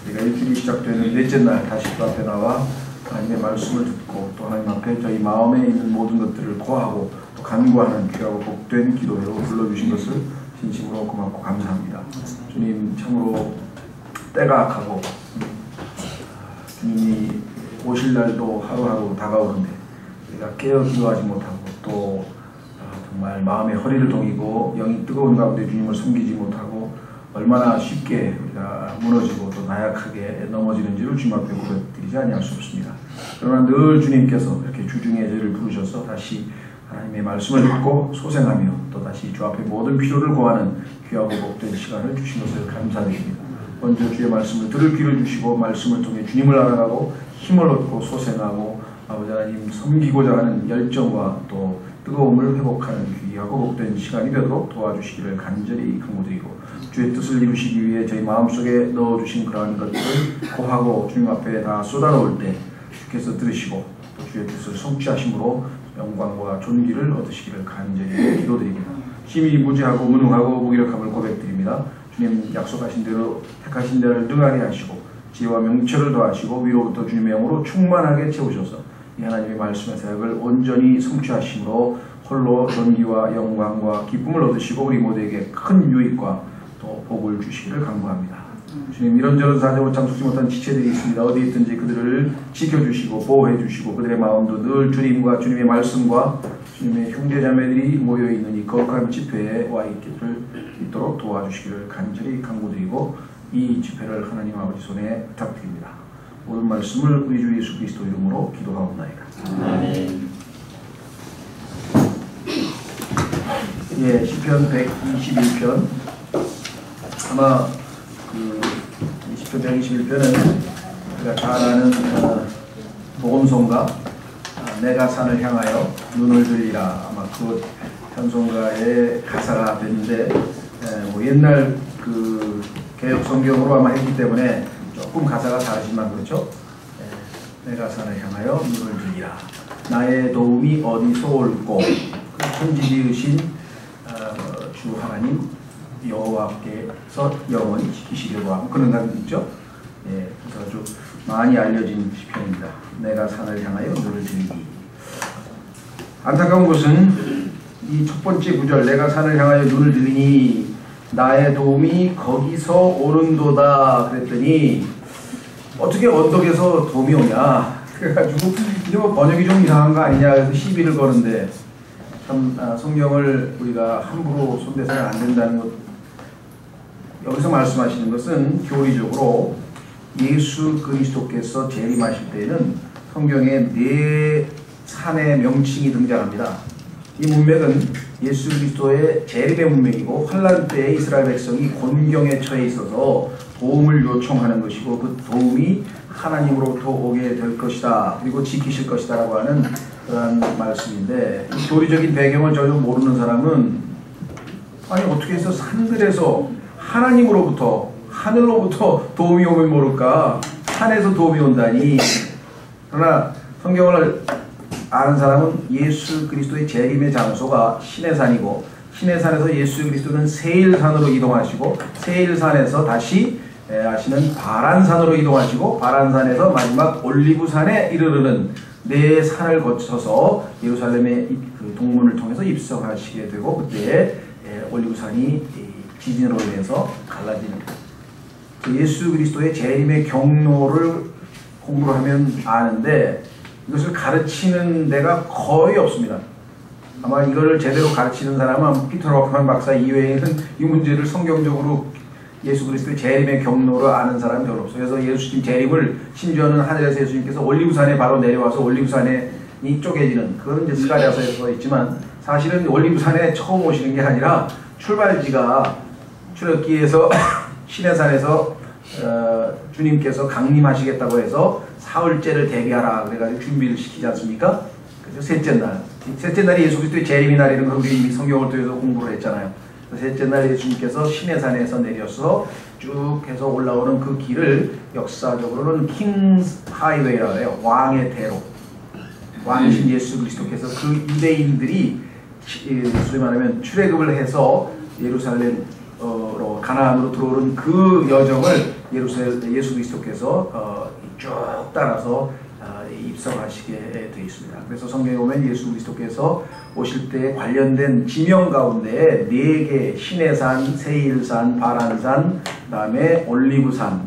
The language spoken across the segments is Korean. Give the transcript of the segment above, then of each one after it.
우리가 일주일이 시작되는 넷째 날 다시 그 앞에 나와 하나님의 말씀을 듣고 또 하나님 앞에 저희 마음에 있는 모든 것들을 고하고 또 간구하는 귀하고 복된 기도회로 불러주신 것을 진심으로 고맙고 감사합니다. 주님, 참으로 때가 악하고 주님이 오실 날도 하루하루 다가오는데 우리가 깨어 기도하지 못하고 또 정말 마음의 허리를 동이고 영이 뜨거운 가운데 주님을 섬기지 못하고 얼마나 쉽게 우리가 무너지고 또 나약하게 넘어지는지를 주님 앞에 고백드리지 아니할 수 없습니다. 그러나 늘 주님께서 이렇게 주중에 저희를 부르셔서 다시 하나님의 말씀을 듣고 소생하며 또 다시 주 앞에 모든 필요를 구하는 귀하고 복된 시간을 주신 것을 감사드립니다. 먼저 주의 말씀을 들을 귀를 주시고 말씀을 통해 주님을 알아가고 힘을 얻고 소생하고 아버지 하나님 섬기고자 하는 열정과 또 뜨거움을 회복하는 귀하고 복된 시간이 되도록 도와주시기를 간절히 간구드리고 주의 뜻을 이루시기 위해 저희 마음속에 넣어주신 그러한 것들을 고하고 주님 앞에 다 쏟아놓을 때 주께서 들으시고 또 주의 뜻을 성취하심으로 영광과 존귀를 얻으시기를 간절히 기도드립니다. 힘이 무지하고 무능하고 무기력함을 고백드립니다. 주님 약속하신 대로 택하신 대를 능하게 하시고 지혜와 명철을 더하시고 위로부터 주님의 영으로 충만하게 채우셔서 이 하나님의 말씀의 사역을 온전히 성취하심으로 홀로 존귀와 영광과 기쁨을 얻으시고 우리 모두에게 큰 유익과 또 복을 주시기를 간구합니다. 주님, 이런저런 사정으로 참수지 못한 지체들이 있습니다. 어디 있든지 그들을 지켜주시고 보호해주시고 그들의 마음도 늘 주님과 주님의 말씀과 주님의 형제자매들이 모여있는 이 거룩한 집회에 와 있도록 도와주시기를 간절히 간구드리고 이 집회를 하나님 아버지 손에 부탁드립니다. 모든 말씀을 우리 주 예수 그리스도 이름으로 기도하옵나이다. 아멘. 예, 시편 121편. 아마 시편 121편은 우리가 잘 아는 복음송가 내가 산을 향하여 눈을 들리라, 아마 그 편송가의 가사가 됐는데 뭐 옛날 그 개혁 성경으로 아마 했기 때문에 조금 가사가 다르지만 그렇죠. 내가 산을 향하여 눈을 들리라, 나의 도움이 어디서 올꼬, 천지 지으신 주 하나님 여호와께서 영원히 지키시려고 하고 그런 가사도 있죠. 예, 그래서 아주 많이 알려진 시편입니다. 내가 산을 향하여 눈을 들리니. 안타까운 것은 이 첫 번째 구절, 내가 산을 향하여 눈을 들리니 나의 도움이 거기서 오는도다 그랬더니 어떻게 언덕에서 도움이 오냐 그래가지고 이제 뭐 번역이 좀 이상한 거 아니냐 그래서 시비를 거는데 참 성경을 우리가 함부로 손대서는 안 된다는 것, 여기서 말씀하시는 것은 교리적으로 예수 그리스도께서 재림하실 때에는 성경에 네 산의 명칭이 등장합니다. 이 문맥은 예수 그리스도의 재림의 문맥이고 환란 때에 이스라엘 백성이 곤경에 처해 있어서 도움을 요청하는 것이고 그 도움이 하나님으로부터 오게 될 것이다, 그리고 지키실 것이다 라고 하는 그런 말씀인데, 이 교리적인 배경을 전혀 모르는 사람은 아니 어떻게 해서 산들에서 하나님으로부터 하늘로부터 도움이 오면 모를까, 산에서 도움이 온다니. 그러나 성경을 아는 사람은 예수 그리스도의 재림의 장소가 시내산이고 시내산에서 예수 그리스도는 세일산으로 이동하시고 세일산에서 다시 아시는 바란산으로 이동하시고 바란산에서 마지막 올리브산에 이르르는 네 산을 거쳐서 예루살렘의 그 동문을 통해서 입성하시게 되고 그때 올리브산이 지진으로 인해서 갈라지는 그 예수 그리스도의 재림의 경로를 공부를 하면 아는데 이것을 가르치는 데가 거의 없습니다. 아마 이걸 제대로 가르치는 사람은 피터 호프만 박사 이외에는 이 문제를 성경적으로 예수 그리스도의 재림의 경로를 아는 사람이 별로 없어요. 그래서 예수님 재림을 심지어는 하늘에서 예수님께서 올리브산에 바로 내려와서 올리브산에 쪼개지는, 그건 이제 스가랴서에 있지만 사실은 올리브산에 처음 오시는 게 아니라 출발지가 출애굽기에서 시내산에서 주님께서 강림하시겠다고 해서 사흘째를 대비하라 그래가지고 준비를 시키지 않습니까? 그래서 셋째 날이 예수 그리스도의 재림의 날이라는 걸 우리 이미 성경을 통해서 공부를 했잖아요. 셋째 날 예수님께서 시내산에서 내려서 쭉 해서 올라오는 그 길을 역사적으로는 킹스 하이웨이라고 해요. 왕의 대로. 왕이신 예수 그리스도께서 그 유대인들이 소위 말하면 출애굽을 해서 예루살렘 가나안으로 들어오는 그 여정을 예수 그리스도께서 쭉 따라서 입성하시게 되어 있습니다. 그래서 성경에 보면 예수 그리스도께서 오실 때 관련된 지명 가운데 4개, 시내산, 세일산, 바란산, 그 다음에 올리브산,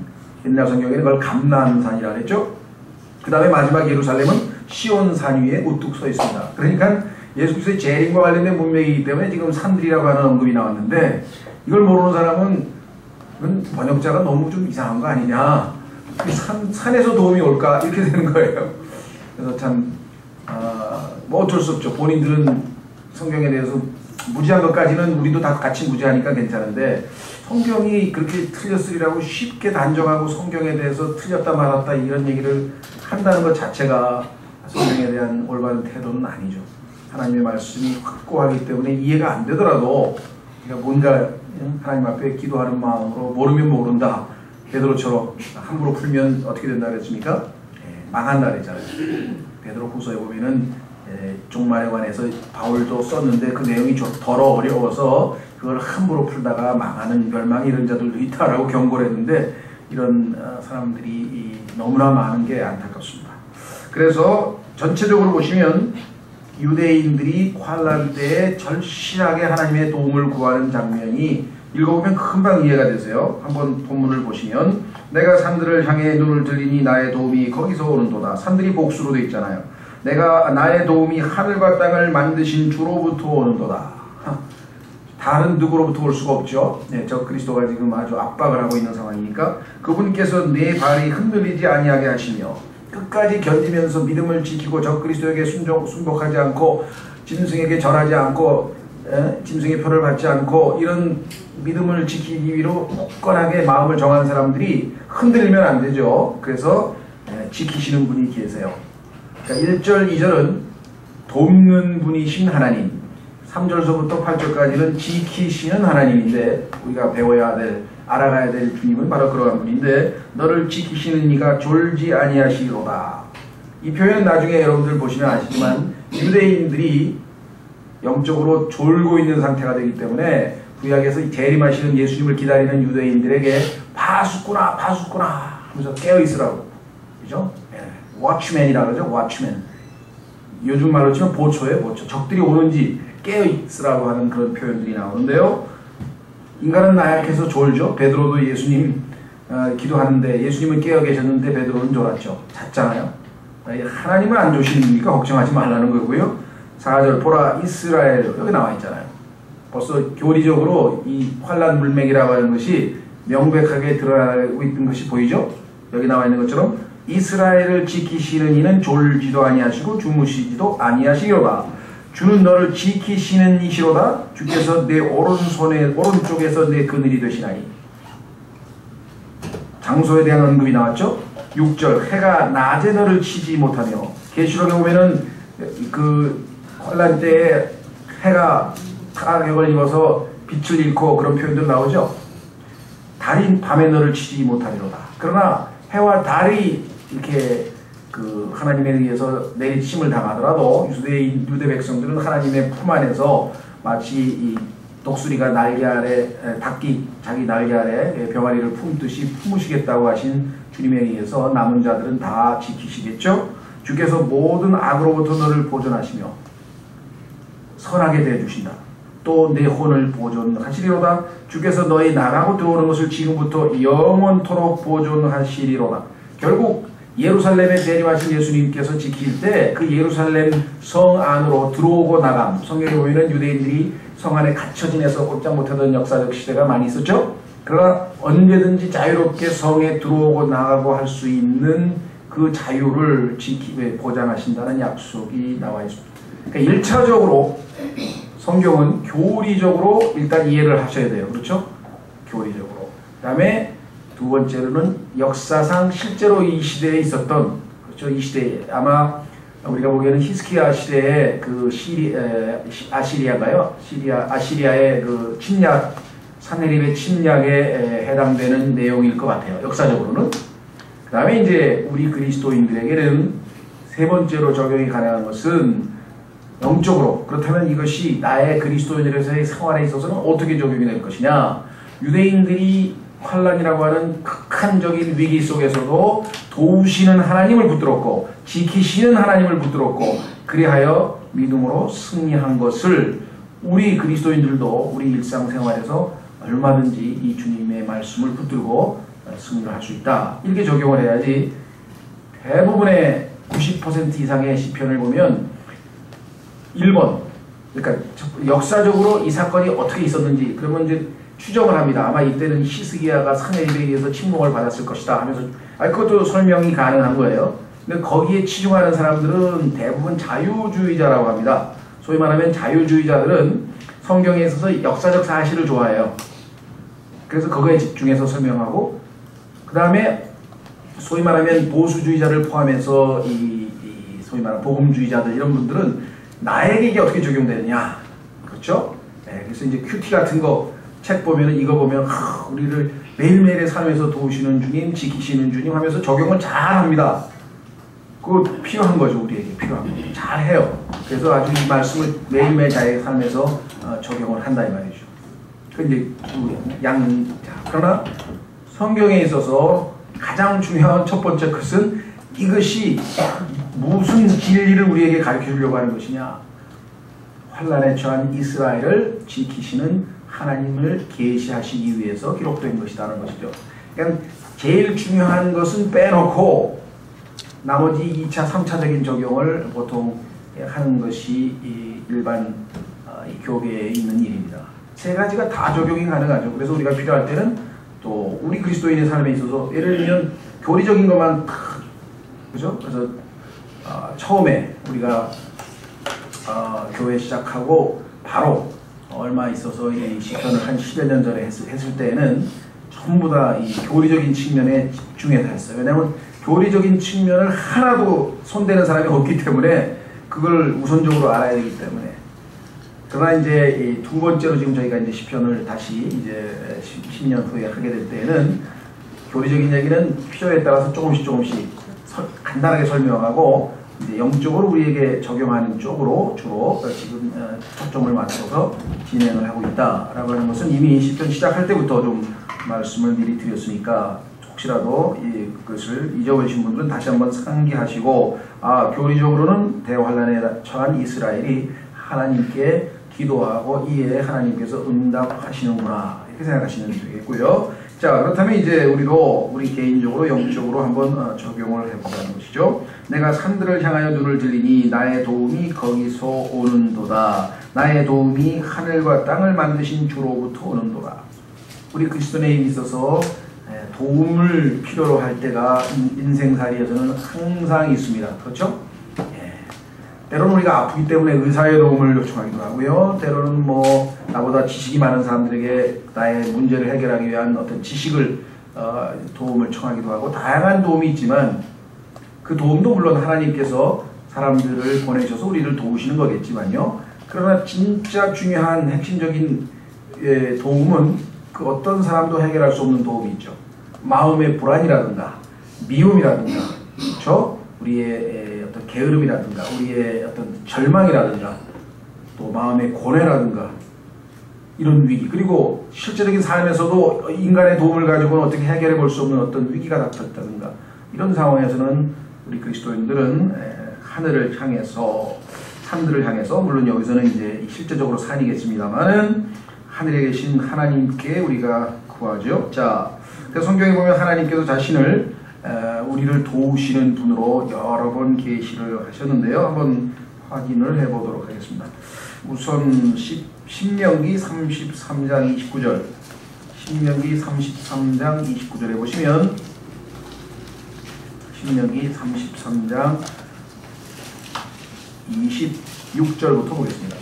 옛날 성경에는 그걸 감난산이라고 했죠. 그 다음에 마지막 예루살렘은 시온산 위에 우뚝 서 있습니다. 그러니까 예수 그리스도의 재림과 관련된 문맥이기 때문에 지금 산들이라고 하는 언급이 나왔는데, 이걸 모르는 사람은 번역자가 너무 좀 이상한 거 아니냐, 산에서 도움이 올까, 이렇게 되는 거예요. 그래서 참 뭐 어쩔 수 없죠. 본인들은 성경에 대해서 무지한 것까지는 우리도 다 같이 무지하니까 괜찮은데, 성경이 그렇게 틀렸으리라고 쉽게 단정하고 성경에 대해서 틀렸다 말았다 이런 얘기를 한다는 것 자체가 성경에 대한 올바른 태도는 아니죠. 하나님의 말씀이 확고하기 때문에 이해가 안 되더라도 우리가 뭔가 하나님 앞에 기도하는 마음으로 모르면 모른다, 베드로처럼 함부로 풀면 어떻게 된다 그랬습니까? 망한다 그랬잖아요. 베드로 후서에 보면은 종말에 관해서 바울도 썼는데 그 내용이 좀 덜 어려워서 그걸 함부로 풀다가 망하는 멸망이 이런 자들도 있다라고 경고를 했는데, 이런 사람들이 너무나 많은 게 안타깝습니다. 그래서 전체적으로 보시면 유대인들이 환난 때에 절실하게 하나님의 도움을 구하는 장면이 읽어보면 금방 이해가 되세요. 한번 본문을 보시면, 내가 산들을 향해 눈을 들리니 나의 도움이 거기서 오는도다. 산들이 복수로 되어 있잖아요. 내가 나의 도움이 하늘과 땅을 만드신 주로부터 오는도다. 다른 누구로부터 올 수가 없죠. 저 그리스도가 지금 아주 압박을 하고 있는 상황이니까, 그분께서 내 발이 흔들리지 아니하게 하시며 끝까지 견디면서 믿음을 지키고 저 그리스도에게 순복하지 않고 짐승에게 절하지 않고 짐승의 표를 받지 않고 이런 믿음을 지키기 위로 굳건하게 마음을 정한 사람들이 흔들리면 안 되죠. 그래서 지키시는 분이 계세요. 그러니까 1절, 2절은 돕는 분이신 하나님, 3절서부터 8절까지는 지키시는 하나님인데, 우리가 배워야 될, 알아가야 될 주님은 바로 그러한 분인데, 너를 지키시는 이가 졸지 아니하시리로다. 이 표현 나중에 여러분들 보시면 아시지만 유대인들이 영적으로 졸고 있는 상태가 되기 때문에 구약에서 재림하시는 예수님을 기다리는 유대인들에게 파수꾼아 파수꾼아 하면서 깨어있으라고, 그죠? 워치맨이라고 그러죠. 워치맨. 요즘 말로 치면 보초예요. 보초. 적들이 오는지 깨어있으라고 하는 그런 표현들이 나오는데요. 인간은 나약해서 졸죠. 베드로도 예수님 기도하는데 예수님은 깨어 계셨는데 베드로는 졸았죠. 잤잖아요. 하나님은 안 조시니까 걱정하지 말라는 거고요. 4절 보라 이스라엘, 여기 나와 있잖아요. 벌써 교리적으로 이 환난 물맥이라고 하는 것이 명백하게 드러나고 있는 것이 보이죠. 여기 나와 있는 것처럼 이스라엘을 지키시는 이는 졸지도 아니하시고 주무시지도 아니하시리로다. 주는 너를 지키시는 이시로다. 주께서 내 오른쪽에서 내 그늘이 되시나니. 장소에 대한 언급이 나왔죠. 6절 해가 낮에 너를 치지 못하며, 계시록에 보면은 그 환난 때에 해가 타격을 입어서 빛을 잃고 그런 표현들 나오죠. 달이 밤에 너를 치지 못하리로다. 그러나 해와 달이 이렇게 그 하나님에 의해서 내리침을 당하더라도 유대 백성들은 하나님의 품 안에서 마치 이 독수리가 날개 아래, 닭이 자기 날개 아래 병아리를 품듯이 품으시겠다고 하신 주님에 의해서 남은 자들은 다 지키시겠죠. 주께서 모든 악으로부터 너를 보존하시며 선하게 대해주신다. 또 내 혼을 보존하시리로다. 주께서 너희 나가고 들어오는 것을 지금부터 영원토록 보존하시리로다. 결국 예루살렘에 재림하신 예수님께서 지킬 때 그 예루살렘 성 안으로 들어오고 나감, 성경에 보이는 유대인들이 성 안에 갇혀 지내서 꼼짝 못하던 역사적 시대가 많이 있었죠. 그러나 언제든지 자유롭게 성에 들어오고 나가고 할 수 있는 그 자유를 보장하신다는 약속이 나와 있습니다. 그러니까 1차적으로 성경은 교리적으로 일단 이해를 하셔야 돼요. 그렇죠? 교리적으로. 그 다음에 두 번째로는 역사상 실제로 이 시대에 있었던, 그렇죠? 이 시대에 아마 우리가 보기에는 히스기야 시대의 그 아시리아가요. 아시리아의 그 침략, 산헤립의 침략에 해당되는 내용일 것 같아요. 역사적으로는. 그 다음에 이제 우리 그리스도인들에게는 세 번째로 적용이 가능한 것은 영적으로, 그렇다면 이것이 나의 그리스도인으로서의 생활에 있어서는 어떻게 적용이 될 것이냐. 유대인들이 환란이라고 하는 극한적인 위기 속에서도 도우시는 하나님을 붙들었고 지키시는 하나님을 붙들었고 그리하여 믿음으로 승리한 것을 우리 그리스도인들도 우리 일상생활에서 얼마든지 이 주님의 말씀을 붙들고 승리를 할 수 있다. 이렇게 적용을 해야지 대부분의 90% 이상의 시편을 보면 1번 그러니까 역사적으로 이 사건이 어떻게 있었는지 그러면 이제 추정을 합니다. 아마 이때는 히스기야가 사내립에 의해서 침공을 받았을 것이다 하면서 그것도 설명이 가능한 거예요. 근데 거기에 치중하는 사람들은 대부분 자유주의자라고 합니다. 소위 말하면 자유주의자들은 성경에 있어서 역사적 사실을 좋아해요. 그래서 그거에 집중해서 설명하고 그 다음에 소위 말하면 보수주의자를 포함해서 소위 말하는 복음주의자들 이런 분들은 나에게 이게 어떻게 적용되느냐 그렇죠? 네, 그래서 이제 큐티 같은 거 책 보면은 이거 보면 우리를 매일매일의 삶에서 도우시는 주님 지키시는 주님 하면서 적용을 잘 합니다. 그거 필요한 거죠. 우리에게 필요한 거. 잘 해요. 그래서 아주 이 말씀을 매일매일 자기의 삶에서 적용을 한다 이 말이죠. 근데 그러나 성경에 있어서 가장 중요한 첫 번째 것은 이것이 무슨 진리를 우리에게 가르쳐 주려고 하는 것이냐. 환란에 처한 이스라엘을 지키시는 하나님을 계시하시기 위해서 기록된 것이라는 것이죠. 그러니까 제일 중요한 것은 빼놓고 나머지 2차, 3차적인 적용을 보통 하는 것이 일반 교계에 있는 일입니다. 세 가지가 다 적용이 가능하죠. 그래서 우리가 필요할 때는 또 우리 그리스도인의 삶에 있어서 예를 들면 교리적인 것만 그죠? 그래서 처음에 우리가 교회 시작하고 바로 얼마 있어서 이 시편을 한 10여 년 전에 했을 때는 전부 다 이 교리적인 측면에 집중해서 했어요. 왜냐하면 교리적인 측면을 하나도 손대는 사람이 없기 때문에 그걸 우선적으로 알아야 되기 때문에. 그러나 이제 이 두 번째로 지금 저희가 이제 시편을 다시 이제 10년 후에 하게 될 때는 교리적인 얘기는 필요에 따라서 조금씩 간단하게 설명하고 이제 영적으로 우리에게 적용하는 쪽으로 주로 지금 초점을 맞춰서 진행을 하고 있다라고 하는 것은 이미 시편 시작할 때부터 좀 말씀을 미리 드렸으니까 혹시라도 그것을 잊어버리신 분들은 다시 한번 상기하시고 교리적으로는 대환란에 처한 이스라엘이 하나님께 기도하고 이에 하나님께서 응답하시는구나 이렇게 생각하시면 되겠고요. 자 그렇다면 이제 우리 개인적으로 영적으로 한번 적용을 해보자는 것이죠. 내가 산들을 향하여 눈을 들리니 나의 도움이 거기서 오는도다. 나의 도움이 하늘과 땅을 만드신 주로부터 오는도다. 우리 그리스도인에 있어서 도움을 필요로 할 때가 인생살이에서는 항상 있습니다. 그렇죠? 때로는 우리가 아프기 때문에 의사의 도움을 요청하기도 하고요. 때로는 뭐 나보다 지식이 많은 사람들에게 나의 문제를 해결하기 위한 어떤 지식을 도움을 청하기도 하고 다양한 도움이 있지만 그 도움도 물론 하나님께서 사람들을 보내셔서 우리를 도우시는 거겠지만요. 그러나 진짜 중요한 핵심적인 도움은 그 어떤 사람도 해결할 수 없는 도움이 있죠. 마음의 불안이라든가 미움이라든가 그렇죠? 우리의 어떤 게으름이라든가 우리의 어떤 절망이라든가 또 마음의 고뇌라든가 이런 위기 그리고 실제적인 삶에서도 인간의 도움을 가지고는 어떻게 해결해 볼 수 없는 어떤 위기가 닥쳤다든가 이런 상황에서는 우리 그리스도인들은 하늘을 향해서 산들을 향해서 물론 여기서는 이제 실제적으로 산이겠습니다만은 하늘에 계신 하나님께 우리가 구하죠. 자, 그래서 성경에 보면 하나님께서 자신을 우리를 도우시는 분으로 여러 번 계시를 하셨는데요. 한번 확인을 해보도록 하겠습니다. 우선 신명기 33장 29절 신명기 33장 29절에 보시면 신명기 33장 26절부터 보겠습니다.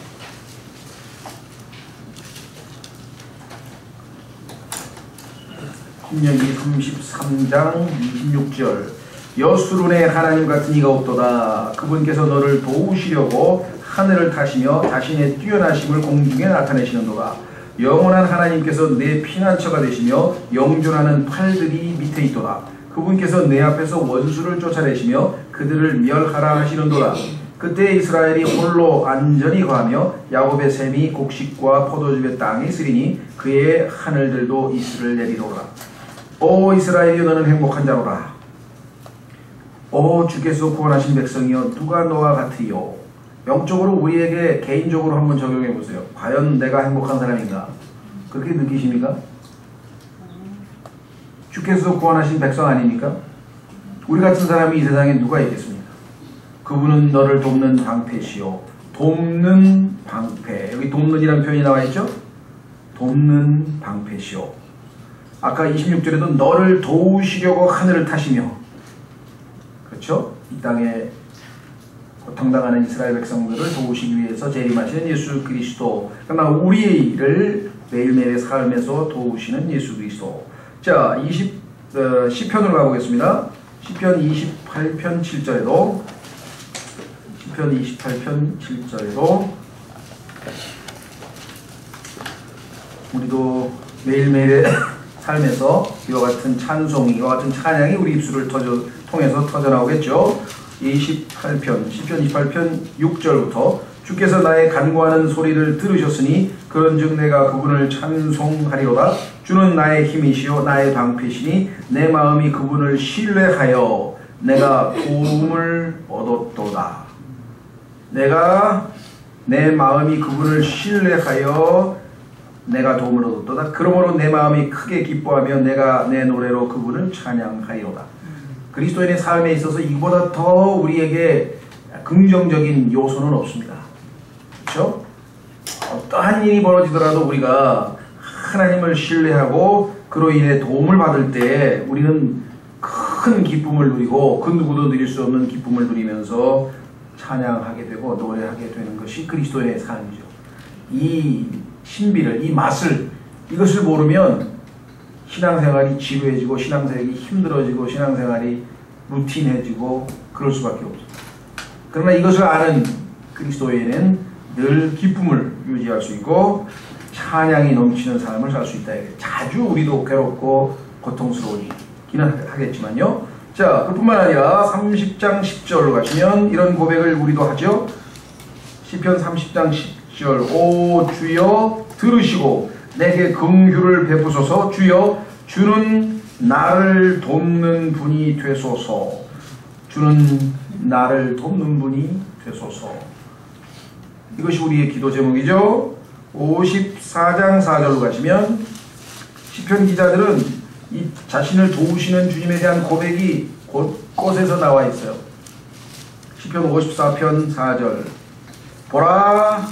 신명기 33장 26절 여수론의 하나님 같은 이가 없도다. 그분께서 너를 도우시려고 하늘을 타시며 자신의 뛰어나심을 공중에 나타내시는도다. 영원한 하나님께서 내 피난처가 되시며 영존하는 팔들이 밑에 있도다. 그분께서 내 앞에서 원수를 쫓아내시며 그들을 멸하라 하시는도다. 그때 이스라엘이 홀로 안전히 거하며 야곱의 샘이 곡식과 포도즙의 땅에 있으리니 그의 하늘들도 이슬을 내리로라. 오 이스라엘이여 너는 행복한 자로라. 오 주께서 구원하신 백성이여 누가 너와 같으요. 영적으로 우리에게 개인적으로 한번 적용해 보세요. 과연 내가 행복한 사람인가? 그렇게 느끼십니까? 주께서 구원하신 백성 아닙니까? 우리 같은 사람이 이 세상에 누가 있겠습니까? 그분은 너를 돕는 방패시오. 돕는 방패. 여기 돕는이라는 표현이 나와 있죠? 돕는 방패시오. 아까 26절에도 너를 도우시려고 하늘을 타시며, 그렇죠? 이 땅에 고통당하는 이스라엘 백성들을 도우시기 위해서 재림하시는 예수 그리스도. 그러나 우리를 매일매일의 삶에서 도우시는 예수 그리스도. 자, 10편으로 가보겠습니다. 시편 28편 7절에도 시편 28편 7절에도 우리도 매일매일의 삶에서 이와 같은 찬송이, 이와 같은 찬양이 우리 입술을 통해서 터져나오겠죠. 28편, 시편 28편 6절부터 주께서 나의 간구하는 소리를 들으셨으니 그런즉 내가 그분을 찬송하리로다. 주는 나의 힘이시요 나의 방패시니 내 마음이 그분을 신뢰하여 내가 도움을 얻었도다. 내 마음이 그분을 신뢰하여 내가 도움을 얻었도다. 그러므로 내 마음이 크게 기뻐하며 내가 내 노래로 그분을 찬양하리로다. 그리스도인의 삶에 있어서 이보다 더 우리에게 긍정적인 요소는 없습니다. 그렇죠? 어떠한 일이 벌어지더라도 우리가 하나님을 신뢰하고 그로 인해 도움을 받을 때 우리는 큰 기쁨을 누리고 그 누구도 누릴 수 없는 기쁨을 누리면서 찬양하게 되고 노래하게 되는 것이 그리스도인의 삶이죠. 이 신비를, 이 맛을, 이것을 모르면 신앙생활이 지루해지고 신앙생활이 힘들어지고 신앙생활이 루틴해지고 그럴 수밖에 없어요. 그러나 이것을 아는 그리스도인은 늘 기쁨을 유지할 수 있고 찬양이 넘치는 삶을 살 수 있다. 자주 우리도 괴롭고 고통스러우기는 하겠지만요. 자, 그뿐만 아니라 30장 10절로 가시면 이런 고백을 우리도 하죠. 시편 30장 10절 오 주여 들으시고 내게 긍휼을 베푸소서. 주여 주는 나를 돕는 분이 되소서. 주는 나를 돕는 분이 되소서. 이것이 우리의 기도 제목이죠. 54장 4절로 가시면 시편 기자들은 이 자신을 도우시는 주님에 대한 고백이 곳곳에서 나와 있어요. 시편 54편 4절 보라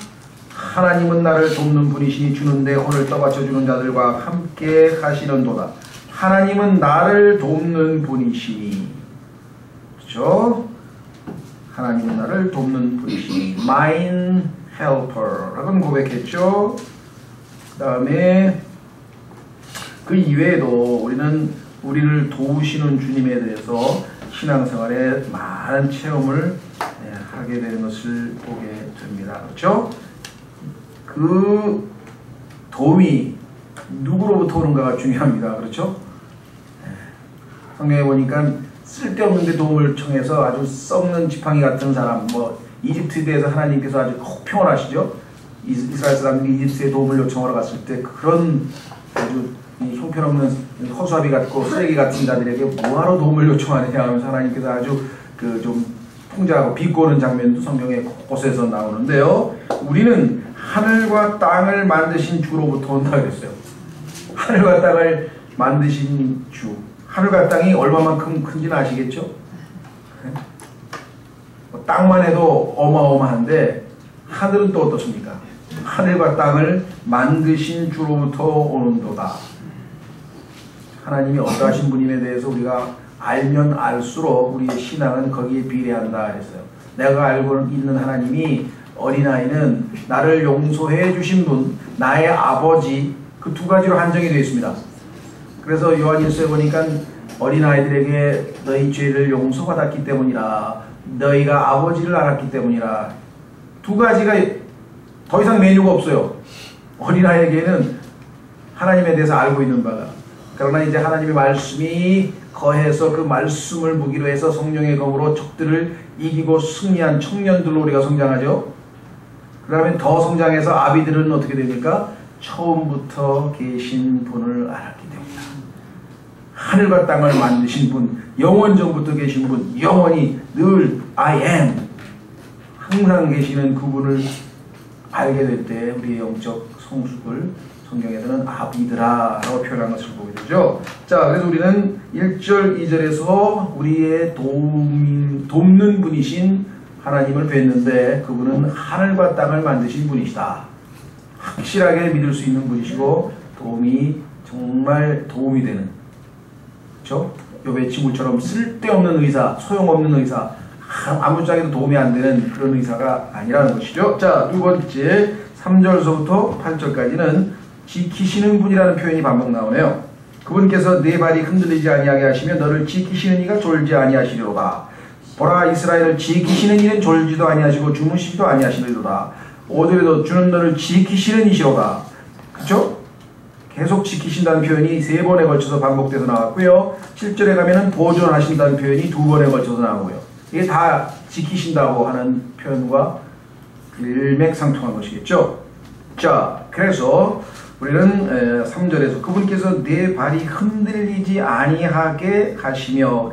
하나님은 나를 돕는 분이시니 주는 내 혼을 떠받쳐주는 자들과 함께 하시는도다. 하나님은 나를 돕는 분이시니, 그렇죠? 하나님은 나를 돕는 분이시니 Mine helper 라고 고백했죠. 그 다음에 그 이외에도 우리는 우리를 도우시는 주님에 대해서 신앙생활에 많은 체험을 하게 되는 것을 보게 됩니다. 그렇죠? 그 도움이 누구로부터 오는가가 중요합니다. 그렇죠? 성경에 보니까 쓸데없는데 도움을 청해서 아주 썩는 지팡이 같은 사람, 이집트에 대해서 하나님께서 아주 혹평하시죠. 이스라엘 사람들이 이집트에 도움을 요청하러 갔을 때 그런 아주 형편없는 허수아비 같고 쓰레기 같은 자들에게 뭐하러 도움을 요청하느냐 하면서 하나님께서 아주 좀 풍자하고 비꼬는 장면도 성경에 곳곳에서 나오는데요. 우리는 하늘과 땅을 만드신 주로부터 온다 그랬어요. 하늘과 땅을 만드신 주. 하늘과 땅이 얼마만큼 큰지는 아시겠죠? 땅만 해도 어마어마한데 하늘은 또 어떻습니까? 하늘과 땅을 만드신 주로부터 오는도다. 하나님이 어떠하신 분임에 대해서 우리가 알면 알수록 우리의 신앙은 거기에 비례한다 했어요. 내가 알고 있는 하나님이 어린아이는 나를 용서해 주신 분, 나의 아버지, 그 두 가지로 한정이 되어 있습니다. 그래서 요한일서에 보니까 어린아이들에게 너희 죄를 용서받았기 때문이라, 너희가 아버지를 알았기 때문이라, 두 가지가 더 이상 메뉴가 없어요. 어린아이에게는 하나님에 대해서 알고 있는 바가. 그러나 이제 하나님의 말씀이 거해서 그 말씀을 무기로 해서 성령의 검으로 적들을 이기고 승리한 청년들로 우리가 성장하죠. 그러면 더 성장해서 아비들은 어떻게 됩니까? 처음부터 계신 분을 알았기 때문이다. 하늘과 땅을 만드신 분, 영원전부터 계신 분, 영원히 늘 I am 항상 계시는 그분을 알게 될 때 우리의 영적 성숙을 성경에서는 아비드라라고 표현한 것을 보게 되죠. 자, 그래서 우리는 1절, 2절에서 우리의 돕는 분이신 하나님을 뵀는데 그분은 하늘과 땅을 만드신 분이시다. 확실하게 믿을 수 있는 분이시고 도움이 정말 도움이 되는, 그렇죠? 욥의 친구처럼 쓸데없는 의사, 소용없는 의사, 아무짝에도 도움이 안 되는 그런 의사가 아니라는 것이죠. 자, 두 번째 3절서부터 8절까지는 지키시는 분이라는 표현이 반복 나오네요. 그분께서 네 발이 흔들리지 아니하게 하시며 너를 지키시는 이가 졸지 아니하시리로다. 보라, 이스라엘을 지키시는 이는 졸지도 아니하시고 주무시지도 아니하시리로다. 5절에도 주는 너를 지키시는 이시로다. 그렇죠? 계속 지키신다는 표현이 3번에 걸쳐서 반복돼서 나왔고요. 7절에 가면은 보존하신다는 표현이 2번에 걸쳐서 나오고요. 이게 다 지키신다고 하는 표현과 일맥상통한 것이겠죠. 자, 그래서 우리는 3절에서 그분께서 내 발이 흔들리지 아니하게 하시며,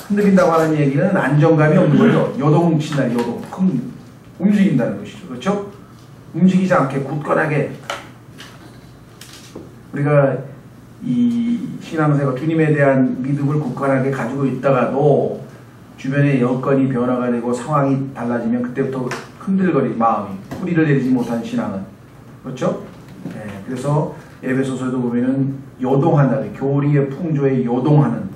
흔들린다고 하는 얘기는 안정감이 없는 거죠. 요동친다, 요동. 움직인다는 것이죠. 그렇죠? 움직이지 않게 굳건하게. 우리가 이 신앙생활, 주님에 대한 믿음을 굳건하게 가지고 있다가도 주변의 여건이 변화가 되고 상황이 달라지면 그때부터 흔들거리 마음이, 뿌리를 내리지 못한 신앙은, 그렇죠? 네, 그래서 에베소서에도 보면은 요동한다, 교리의 풍조에 요동하는,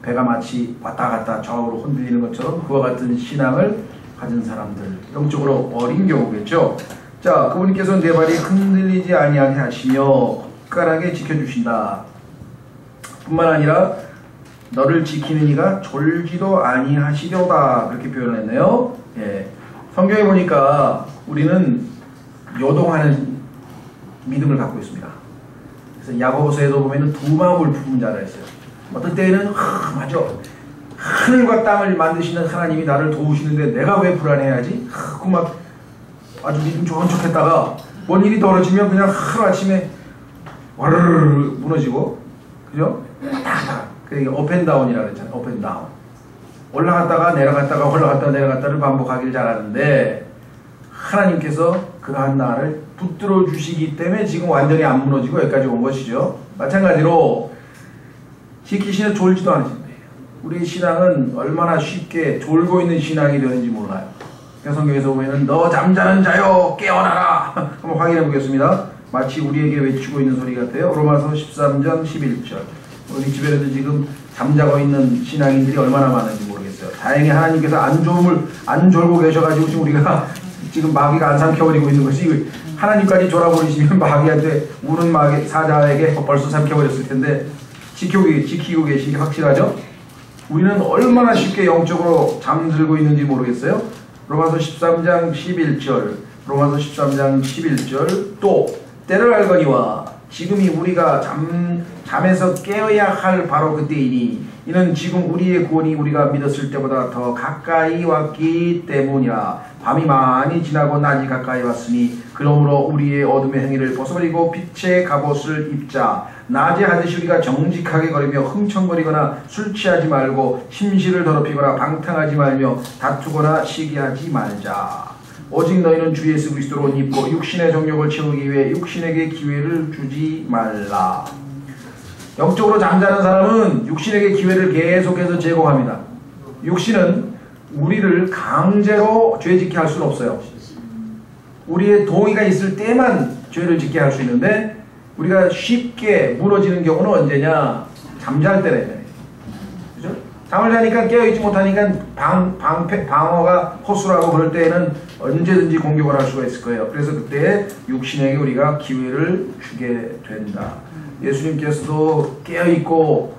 배가 마치 왔다 갔다 좌우로 흔들리는 것처럼 그와 같은 신앙을 가진 사람들, 영적으로 어린 경우겠죠. 자, 그분께서 내 발이 흔들리지 아니하게 하시며 굳건하게 지켜주신다. 뿐만 아니라 너를 지키는 이가 졸지도 아니하시려다, 그렇게 표현했네요. 예. 성경에 보니까 우리는 요동하는 믿음을 갖고 있습니다. 그래서 야고보서에도 보면은 두 마음을 품은 자라 했어요. 어떤 때에는 맞아, 하늘과 땅을 만드시는 하나님이 나를 도우시는데 내가 왜 불안해야지? 그 막 아주 믿음 좋은 척 했다가 뭔 일이 벌어지면 그냥 하루아침에 와르르 무너지고, 그죠? 그게 업앤다운이라고 그랬잖아요. 업앤다운. 올라갔다가 내려갔다가 올라갔다가 내려갔다를 반복하길 잘하는데 하나님께서 그러한 나를 붙들어 주시기 때문에 지금 완전히 안 무너지고 여기까지 온 것이죠. 마찬가지로 지키시는 졸지도 않으신대요. 우리 신앙은 얼마나 쉽게 졸고 있는 신앙이 되는지 몰라요. 성경에서 보면 너 잠자는 자여 깨어나라. 한번 확인해 보겠습니다. 마치 우리에게 외치고 있는 소리 같아요. 로마서 13장 11절. 우리 집에도 지금 잠자고 있는 신앙인들이 얼마나 많은지 모르겠어요. 다행히 하나님께서 안 졸고 계셔가지고 지금 우리가 지금 마귀가 안 삼켜버리고 있는 것이, 하나님까지 졸아버리시면 마귀한테, 우는 마귀 사자에게 벌써 삼켜버렸을 텐데 지키고 계신 게 확실하죠? 우리는 얼마나 쉽게 영적으로 잠들고 있는지 모르겠어요. 로마서 13장 11절, 로마서 13장 11절, 또 때를 알거니와 지금이 우리가 잠에서 깨어야 할 바로 그때이니 이는 지금 우리의 구원이 우리가 믿었을 때보다 더 가까이 왔기 때문이라. 밤이 많이 지나고 낮이 가까이 왔으니 그러므로 우리의 어둠의 행위를 벗어버리고 빛의 갑옷을 입자. 낮에 하듯이 우리가 정직하게 걸으며 흥청거리거나 술 취하지 말고 심시를 더럽히거나 방탕하지 말며 다투거나 시기하지 말자. 오직 너희는 주 예수 그리스도로 옷 입고 육신의 정욕을 채우기 위해 육신에게 기회를 주지 말라. 영적으로 잠자는 사람은 육신에게 기회를 계속해서 제공합니다. 육신은 우리를 강제로 죄 짓게 할 수는 없어요. 우리의 동의가 있을 때만 죄를 짓게 할 수 있는데 우리가 쉽게 무너지는 경우는 언제냐? 잠잘 때래. 그죠? 잠을 자니까 깨어있지 못하니까 방어가 호수라고 그럴 때에는 언제든지 공격을 할 수가 있을 거예요. 그래서 그때 육신에게 우리가 기회를 주게 된다. 예수님께서도 깨어있고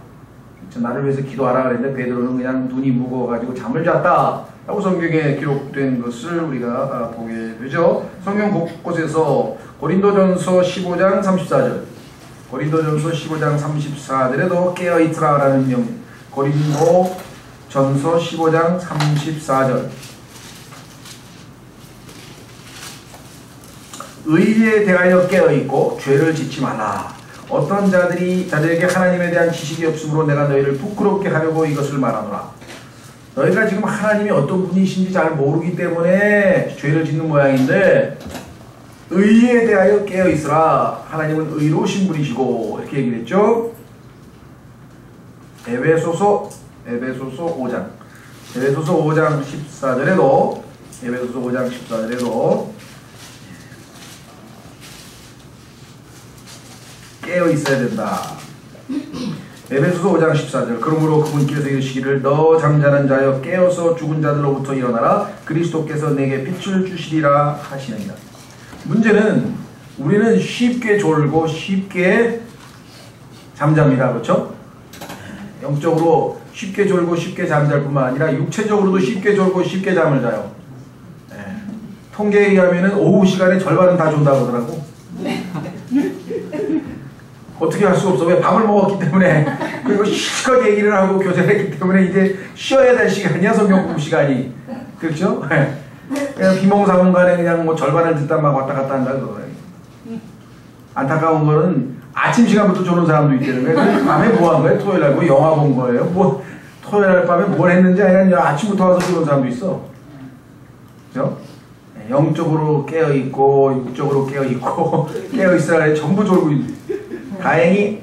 나를 위해서 기도하라 그랬는데 베드로는 그냥 눈이 무거워가지고 잠을 잤다 라고 성경에 기록된 것을 우리가 보게 되죠. 성경 곳곳에서 고린도전서 15장 34절, 고린도전서 15장 34절에도 깨어있으라 라는 명령, 고린도전서 15장 34절, 의에 대하여 깨어있고 죄를 짓지 말라. 어떤 자들에게 하나님에 대한 지식이 없으므로 내가 너희를 부끄럽게 하려고 이것을 말하노라. 너희가 지금 하나님이 어떤 분이신지 잘 모르기 때문에 죄를 짓는 모양인데 의에 대하여 깨어있으라. 하나님은 의로우신 분이시고 이렇게 얘기를 했죠. 에베소서 5장 14절에도 깨어 있어야 된다. 에베소서 5장 14절 그러므로 그분께서 이르시기를 너 잠자는 자여 깨어서 죽은 자들로부터 일어나라 그리스도께서 내게 빛을 주시리라 하시느니라. 문제는 우리는 쉽게 졸고 쉽게 잠잡니다. 그렇죠? 영적으로 쉽게 졸고 쉽게 잠잘 뿐만 아니라 육체적으로도 쉽게 졸고 쉽게 잠을 자요. 통계에 의하면 오후 시간에 절반은 다 존다고 하더라고. 어떻게 할 수가 없어. 왜 밥을 먹었기 때문에. 그리고 실컷 얘기를 하고 교제를 했기 때문에 이제 쉬어야 될 시간이야. 성경 공부 시간이. 그렇죠? 그냥 비몽사몽간에 그냥 뭐 절반을 듣다 막 왔다 갔다 한다고. 안타까운 거는 아침 시간부터 조는 사람도 있대요. 밤에 뭐 한 거예요? 토요일 날 뭐 영화 본 거예요? 뭐 토요일 날 밤에 뭘 했는지 아니면 아침부터 와서 조는 사람도 있어. 그죠? 영적으로 깨어있고 육적으로 깨어있고 깨어있으라 전부 졸고 있는. 다행히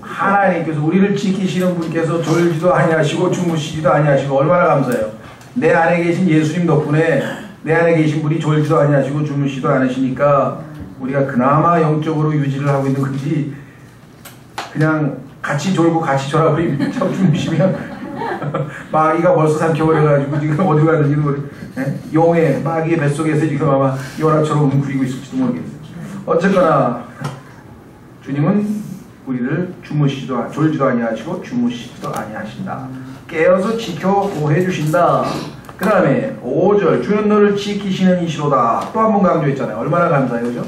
하나님께서 우리를 지키시는 분께서 졸지도 아니하시고 주무시지도 아니하시고 얼마나 감사해요. 내 안에 계신 예수님 덕분에 내 안에 계신 분이 졸지도 아니하시고 주무시지도 않으시니까 우리가 그나마 영적으로 유지를 하고 있는 건지 그냥 같이 졸고 같이 졸아버리면 참 주무시면 마귀가 벌써 삼켜버려가지고 지금 어디 가는지 모르. 용의 마귀의 뱃속에서 지금 아마 요나처럼 웅크리고 있을지도 모르겠어요. 어쨌거나 주님은 우리를 졸지도 아니하시고 주무시지도 아니하신다. 깨어서 지켜 보호해 주신다. 그 다음에 5절 주는 너를 지키시는 이시로다. 또 한 번 강조했잖아요. 얼마나 감사해요. 그죠?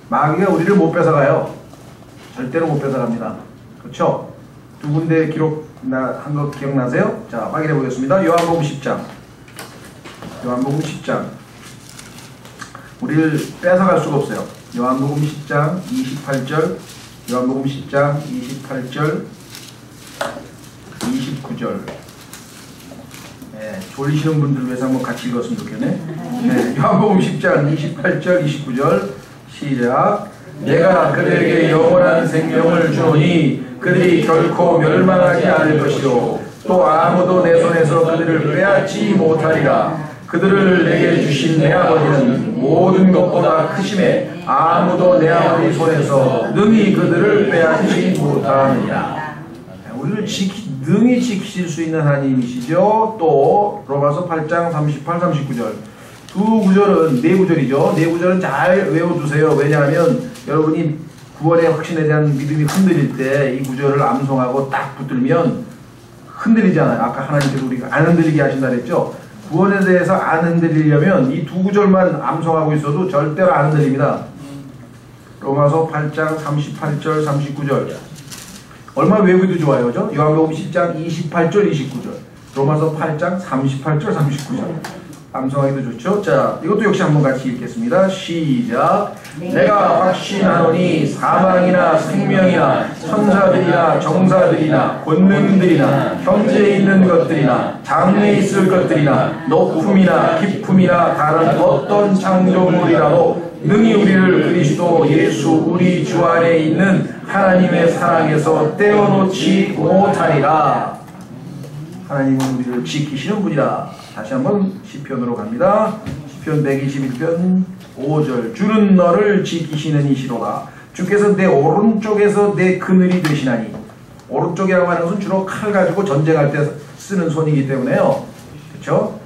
마귀가 우리를 못 뺏어가요. 절대로 못 뺏어갑니다. 그렇죠? 두 군데 기록한 거 기억나세요? 자, 확인해 보겠습니다. 요한복음 10장 우리를 뺏어갈 수가 없어요. 요한복음 10장 28절 29절. 졸리시는 분들 위해서 한번 같이 읽었으면 좋겠네. 요한복음 10장 28절 29절 시작. 내가 그들에게 영원한 생명을 주노니 그들이 결코 멸망하지 않을 것이요 또 아무도 내 손에서 그들을 빼앗지 못하리라. 그들을 내게 주신 내 아버지는 모든 것보다 크심에 아무도 내 아버지 손에서 능히 그들을 빼앗지 못하느니라. 우리를 능히 지키실 수 있는 하나님이시죠. 또 로마서 8장 38, 39절 두 구절은 네 구절이죠. 네 구절은 잘 외워두세요. 왜냐하면 여러분이 구원의 확신에 대한 믿음이 흔들릴 때 이 구절을 암송하고 딱 붙들면 흔들리잖아요. 아까 하나님께서 우리가 안 흔들리게 하신다 그랬죠. 구원에 대해서 안 흔들리려면 이 두 구절만 암송하고 있어도 절대로 안 흔들립니다. 로마서 8장 38절 39절 얼마 외우기도 좋아요. 그죠? 요한복음 10장 28절 29절 로마서 8장 38절 39절 암송하기도 좋죠. 자, 이것도 역시 한번 같이 읽겠습니다. 시작. 내가 확신하노니 사망이나 생명이나 천사들이나 정사들이나 권능들이나 현재 있는 것들이나 장래에 있을 것들이나 높음이나 깊음이나 다른 어떤 창조물이라도 능히 우리를 그리스도 예수 우리 주 안에 있는 하나님의 사랑에서 떼어놓지 못하리라. 하나님은 우리를 지키시는 분이라. 다시 한번 시편으로 갑니다. 시편 121편 5절 주는 너를 지키시는 이시로다. 주께서 내 오른쪽에서 내 그늘이 되시나니. 오른쪽이라고 하는 것은 주로 칼 가지고 전쟁할 때 쓰는 손이기 때문에요. 그렇죠?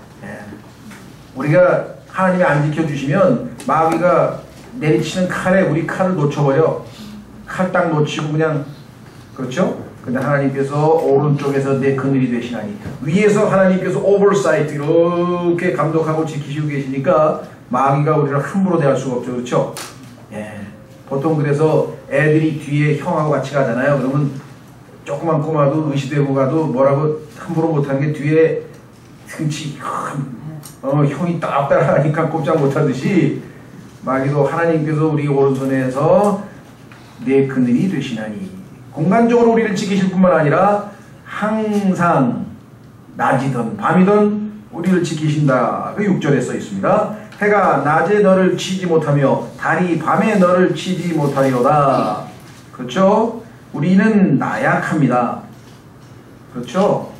우리가 하나님이 안 지켜주시면 마귀가 내리치는 칼에 우리 칼을 놓쳐버려. 칼 딱 놓치고 그냥. 그렇죠? 근데 하나님께서 오른쪽에서 내 그늘이 되시나니 위에서 하나님께서 오버사이트 이렇게 감독하고 지키시고 계시니까 마귀가 우리를 함부로 대할 수가 없죠. 그렇죠? 보통 그래서 애들이 뒤에 형하고 같이 가잖아요. 그러면 조그만 꼬마도 의시되고 가도 뭐라고 함부로 못하는 게 뒤에 등치 형이 딱 따라가니까 꼼짝 못하듯이 마귀도 하나님께서 우리 오른손에서 내 그늘이 되시나니. 공간적으로 우리를 지키실 뿐만 아니라 항상 낮이든 밤이든 우리를 지키신다. 그 6절에 써 있습니다. 해가 낮에 너를 치지 못하며 달이 밤에 너를 치지 못하리로다. 그렇죠? 우리는 나약합니다. 그렇죠?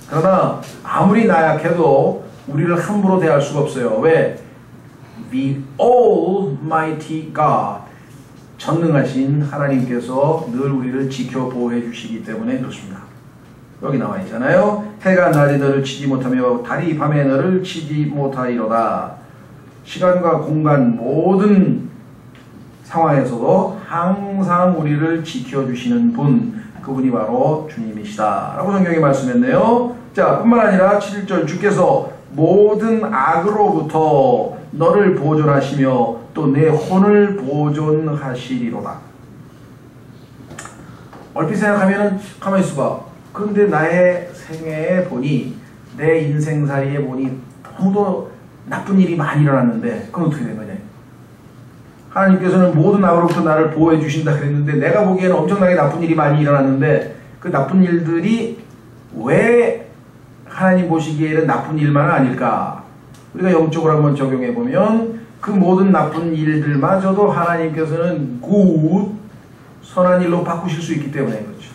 그러나 아무리 나약해도 우리를 함부로 대할 수가 없어요. 왜? The Almighty God, 전능하신 하나님께서 늘 우리를 지켜 보호해 주시기 때문에 그렇습니다. 여기 나와 있잖아요. 해가 낮에 너를 치지 못하며 달이 밤에 너를 치지 못하리로다. 시간과 공간 모든 상황에서도 항상 우리를 지켜주시는 분, 그분이 바로 주님이시다 라고 성경이 말씀했네요. 자, 뿐만 아니라 7절 주께서 모든 악으로부터 너를 보존하시며 또 내 혼을 보존하시리로다. 얼핏 생각하면은 가만히 있어봐. 그런데 나의 생애에 보니, 내 인생살이에 보니 너무도 나쁜 일이 많이 일어났는데 그건 어떻게 된 거냐. 하나님께서는 모든 악으로부터 나를 보호해 주신다 그랬는데 내가 보기에는 엄청나게 나쁜 일이 많이 일어났는데 그 나쁜 일들이 왜 하나님 보시기에는 나쁜 일만 아닐까? 우리가 영적으로 한번 적용해 보면 그 모든 나쁜 일들마저도 하나님께서는 굿, 선한 일로 바꾸실 수 있기 때문에 그렇죠.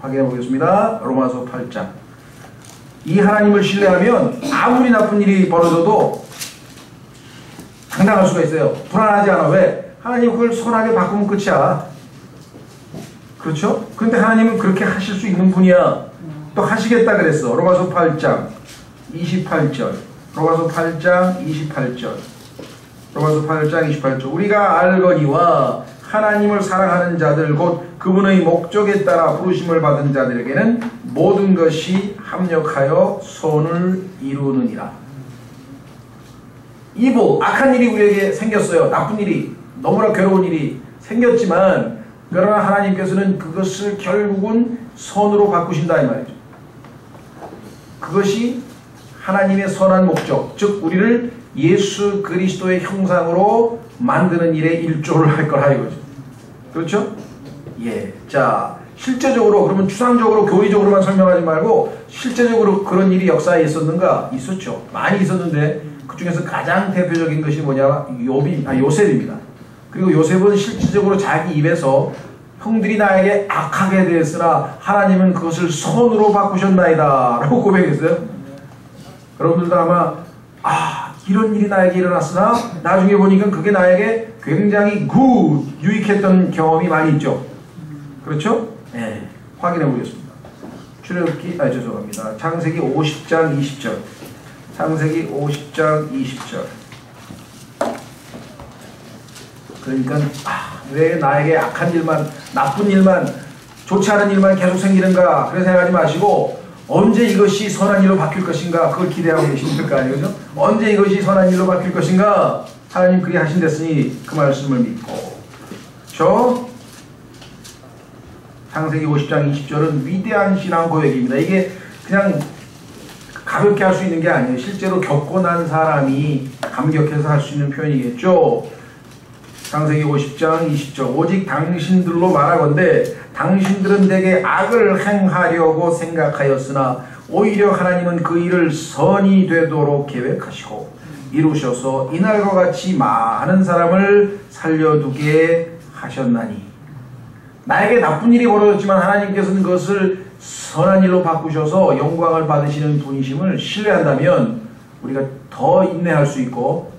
확인해 보겠습니다. 로마서 8장. 이 하나님을 신뢰하면 아무리 나쁜 일이 벌어져도 당당할 수가 있어요. 불안하지 않아. 왜? 하나님 그걸 선하게 바꾸면 끝이야. 그렇죠? 근데 하나님은 그렇게 하실 수 있는 분이야. 또 하시겠다 그랬어. 로마서 8장 28절. 로마서 8장 28절. 로마서 8장 28절. 우리가 알거니와 하나님을 사랑하는 자들 곧 그분의 목적에 따라 부르심을 받은 자들에게는 모든 것이 합력하여 선을 이루느니라. 이보, 악한 일이 우리에게 생겼어요. 나쁜 일이, 너무나 괴로운 일이 생겼지만 그러나 하나님께서는 그것을 결국은 선으로 바꾸신다 이 말이죠. 그것이 하나님의 선한 목적, 즉 우리를 예수 그리스도의 형상으로 만드는 일에 일조를 할 거라 이거죠. 그렇죠? 예. 자, 실제적으로 그러면 추상적으로 교리적으로만 설명하지 말고 실제적으로 그런 일이 역사에 있었는가? 있었죠. 많이 있었는데 그 중에서 가장 대표적인 것이 뭐냐? 요셉입니다. 그리고 요셉은 실질적으로 자기 입에서 형들이 나에게 악하게 되었으나 하나님은 그것을 선으로 바꾸셨나이다 라고 고백했어요. 여러분들도 아마 이런 일이 나에게 일어났으나 나중에 보니까 그게 나에게 굉장히 유익했던 경험이 많이 있죠. 그렇죠? 네. 확인해 보겠습니다. 죄송합니다. 창세기 50장 20절. 창세기 50장 20절. 그러니까 왜 나에게 악한 일만, 나쁜 일만, 좋지 않은 일만 계속 생기는가 그런 생각하지 마시고 언제 이것이 선한 일로 바뀔 것인가 그걸 기대하고 계시는 거 아니에요? 언제 이것이 선한 일로 바뀔 것인가 하나님 그리 하신댔으니 그 말씀을 믿고. 그렇죠? 창세기 50장 20절은 위대한 신앙 고백입니다. 이게 그냥 가볍게 할 수 있는 게 아니에요. 실제로 겪고 난 사람이 감격해서 할 수 있는 표현이겠죠. 창세기 50장 20절. 오직 당신들로 말하건대 당신들은 내게 악을 행하려고 생각하였으나 오히려 하나님은 그 일을 선이 되도록 계획하시고 이루셔서 이날과 같이 많은 사람을 살려두게 하셨나니. 나에게 나쁜 일이 벌어졌지만 하나님께서는 그것을 선한 일로 바꾸셔서 영광을 받으시는 분이심을 신뢰한다면 우리가 더 인내할 수 있고,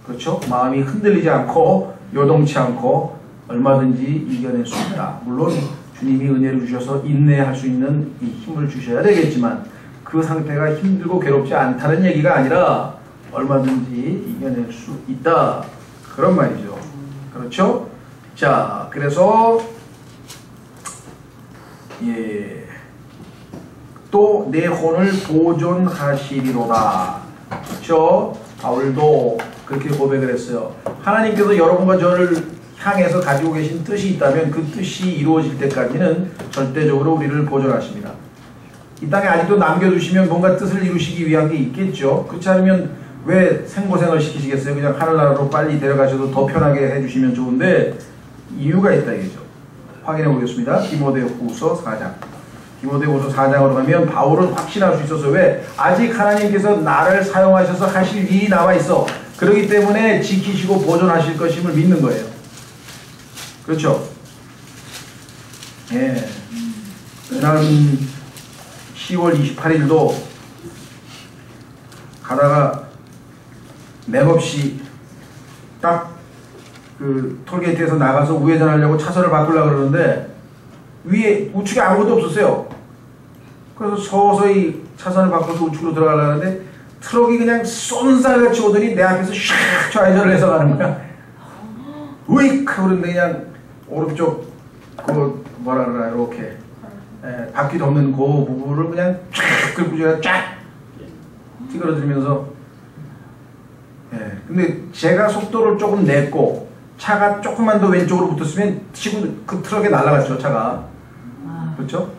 그렇죠? 마음이 흔들리지 않고 요동치 않고 얼마든지 이겨낼 수 있다. 물론 주님이 은혜를 주셔서 인내할 수 있는 이 힘을 주셔야 되겠지만 그 상태가 힘들고 괴롭지 않다는 얘기가 아니라 얼마든지 이겨낼 수 있다. 그런 말이죠. 그렇죠? 자, 그래서 또 내 혼을 보존하시리로다. 그렇죠? 바울도 그렇게 고백을 했어요. 하나님께서 여러분과 저를 향해서 가지고 계신 뜻이 있다면 그 뜻이 이루어질 때까지는 절대적으로 우리를 보존하십니다. 이 땅에 아직도 남겨두시면 뭔가 뜻을 이루시기 위한 게 있겠죠. 그렇지 않으면 왜 생고생을 시키시겠어요? 그냥 하늘나라로 빨리 데려가셔도 더 편하게 해주시면 좋은데 이유가 있다 이거죠. 확인해 보겠습니다. 디모데후서 4장. 디모데후서 4장으로 가면 바울은 확신할 수 있었어요. 왜? 아직 하나님께서 나를 사용하셔서 하실 일이 남아 있어. 그렇기 때문에 지키시고 보존하실 것임을 믿는 거예요. 그렇죠? 예. 지난 10월 28일도 가다가 맥없이 딱 그 톨게이트에서 나가서 우회전하려고 차선을 바꾸려고 그러는데 위에 우측에 아무것도 없었어요. 그래서 서서히 차선을 바꿔서 우측으로 들어가려고 하는데 트럭이 그냥 쏜살같이 오더니 내 앞에서 샥 좌회전을 해서 가는 거야. 우익 하고 그러는데 그냥 오른쪽 그 뭐라 그러나 이렇게 바퀴 덮는 그 부분을 그냥 쫙 긁고 쫙 찌그러들면서 근데 제가 속도를 조금 냈고 차가 조금만 더 왼쪽으로 붙었으면 지금 그 트럭에 날아갔죠 차가. 그렇죠?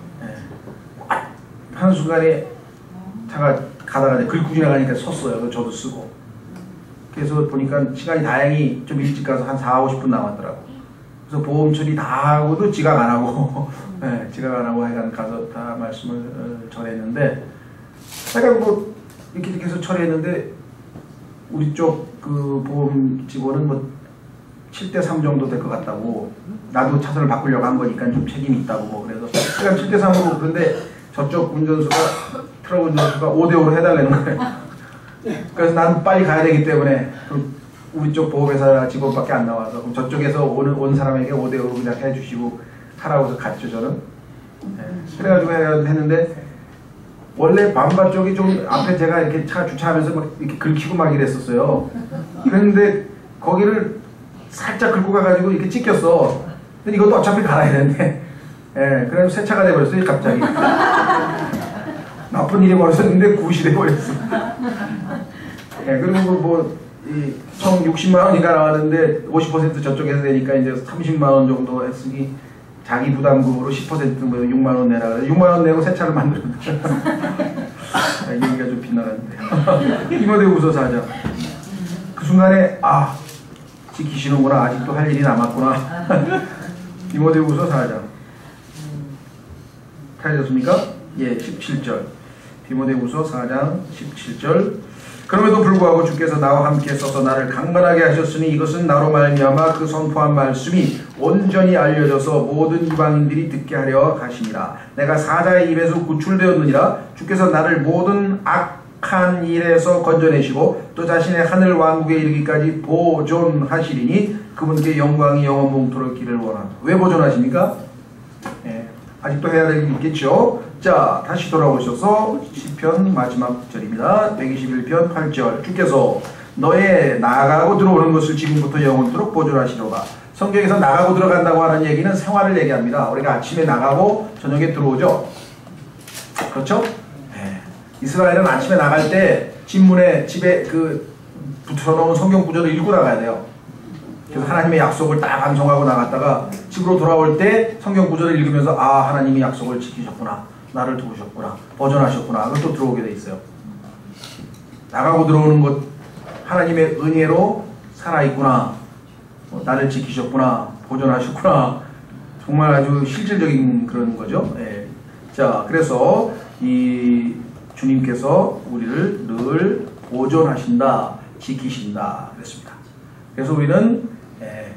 하는 순간에 차가 가다가 긁고 지나가니까 섰어요. 저도 쓰고. 그래서 보니까 시간이 다행히 좀 일찍 가서 한 4, 50분 남았더라고. 그래서 보험 처리 다 하고도 지각 안 하고 지각 안 하고 하여간 가서 다 말씀을 전했는데 하여간 뭐 이렇게 해서 처리했는데 우리 쪽 그 보험 직원은 뭐 7대3 정도 될 것 같다고. 나도 차선을 바꾸려고 한 거니까 좀 책임이 있다고 뭐 그래서 그냥 7대3으로. 그런데 저쪽 운전수가 트럭 운전수가 5대5로 해달라는 거예요. 그래서 난 빨리 가야 되기 때문에 우리 쪽 보험회사 직원밖에 안 나와서 그럼 저쪽에서 온 사람에게 5대5로 그냥 해주시고 하라고 해서 갔죠 저는. 그래가지고 했는데 원래 반바 쪽이 좀 앞에 제가 이렇게 차 주차하면서 막 이렇게 긁히고 막 이랬었어요. 그랬는데 거기를 살짝 긁고 가가지고 이렇게 찍혔어. 근데 이것도 어차피 갈아야 되는데, 그래서 새 차가 돼버렸어요 갑자기. 나쁜 일이 벌어졌는데 굿이 돼버렸어. 그리고 총 60만 원인가 나왔는데 50% 저쪽에서 되니까 이제 30만 원 정도 했으니. 자기 부담금으로 10% 뭐 6만 원 내라 그래서 6만 원 내고 새 차를 만들었는데 얘기가 좀 빗나갔는데 디모데후서 4장 그 순간에 지키시는구나. 아직도 할 일이 남았구나. 디모데후서 4장 찾으셨습니까? 예, 17절. 디모데후서 4장 17절. 그럼에도 불구하고 주께서 나와 함께 써서 나를 강건하게 하셨으니 이것은 나로 말미암아 그 선포한 말씀이 온전히 알려져서 모든 이방인들이 듣게 하려 하심이라. 내가 사자의 입에서 구출되었느니라. 주께서 나를 모든 악한 일에서 건져내시고 또 자신의 하늘 왕국에 이르기까지 보존하시리니 그분께 영광이 영원 몽토록 기를 원한다. 왜 보존하십니까? 아직도 해야 될 게 있겠죠. 자, 다시 돌아오셔서 시편 마지막 절입니다. 121편 8절. 주께서 너의 나가고 들어오는 것을 지금부터 영원토록 보존하시로다. 성경에서 나가고 들어간다고 하는 얘기는 생활을 얘기합니다. 우리가 아침에 나가고 저녁에 들어오죠. 그렇죠? 이스라엘은 아침에 나갈 때 집문에 집에 붙여놓은 성경 구절을 읽고 나가야 돼요. 그래서 하나님의 약속을 딱 암송하고 나갔다가 집으로 돌아올 때 성경 구절을 읽으면서 하나님이 약속을 지키셨구나. 나를 도우셨구나. 보존하셨구나. 그것도 들어오게 돼 있어요. 나가고 들어오는 것 하나님의 은혜로 살아있구나. 나를 지키셨구나. 보존하셨구나. 정말 아주 실질적인 그런 거죠. 자, 그래서 이 주님께서 우리를 늘 보존하신다. 지키신다. 그랬습니다. 그래서 우리는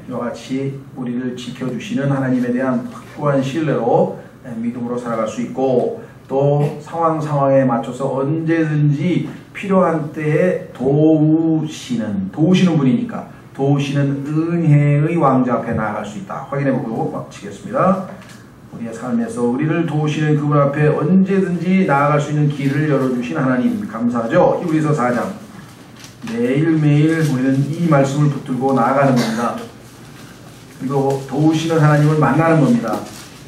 이와 같이 우리를 지켜주시는 하나님에 대한 확고한 신뢰로 믿음으로 살아갈 수 있고 또 상황에 맞춰서 언제든지 필요한 때에 도우시는 분이니까 도우시는 은혜의 왕자 앞에 나아갈 수 있다. 확인해보고 마치겠습니다. 우리의 삶에서 우리를 도우시는 그분 앞에 언제든지 나아갈 수 있는 길을 열어주신 하나님 감사하죠. 히브리서 4장 매일매일 우리는 이 말씀을 붙들고 나아가는 겁니다. 그리고 도우시는 하나님을 만나는 겁니다.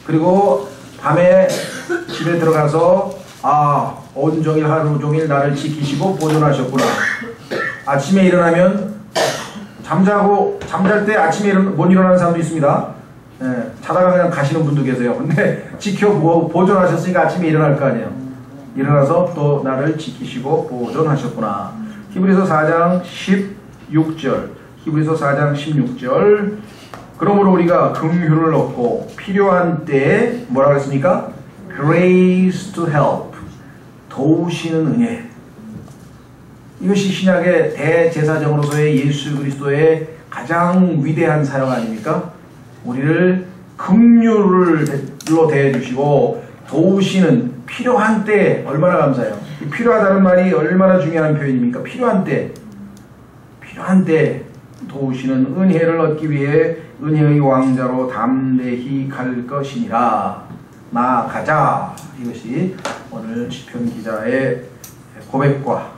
그리고 밤에 집에 들어가서 온종일 하루 종일 나를 지키시고 보존하셨구나. 아침에 일어나면 잠잘 때 아침에 못 일어나는 사람도 있습니다. 자다가 그냥 가시는 분도 계세요. 근데 보존하셨으니까 아침에 일어날 거 아니에요. 일어나서 또 나를 지키시고 보존하셨구나. 히브리서 4장 16절. 히브리서 4장 16절. 그러므로 우리가 긍휼을 얻고 필요한 때에 뭐라고 했습니까? Grace to help. 도우시는 은혜. 이것이 신약의 대제사장으로서의 예수 그리스도의 가장 위대한 사역 아닙니까? 우리를 긍휼로 대해주시고 도우시는 필요한 때 얼마나 감사해요. 필요하다는 말이 얼마나 중요한 표현입니까? 필요한 때 도우시는 은혜를 얻기 위해 은혜의 왕자로 담대히 갈 것이니라. 나아가자. 이것이 오늘 시편 기자의 고백과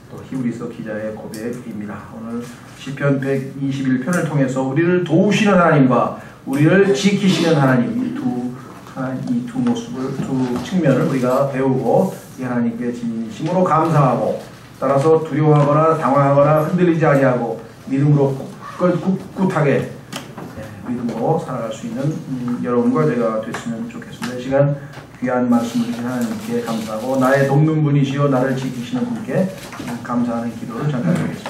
또 히브리서 기자의 고백입니다. 오늘 시편 121편을 통해서 우리를 도우시는 하나님과 우리를 지키시는 하나님 이 두 모습을, 두 측면을 우리가 배우고 이 하나님께 진심으로 감사하고 따라서 두려워하거나 당황하거나 흔들리지 아니하고 믿음으로 꿋꿋하게 믿음으로 살아갈 수 있는 여러분과 제가 됐으면 좋겠습니다. 이 시간 귀한 말씀을 주신 하나님께 감사하고 나의 돕는 분이시여 나를 지키시는 분께 감사하는 기도를 잠깐 드리겠습니다.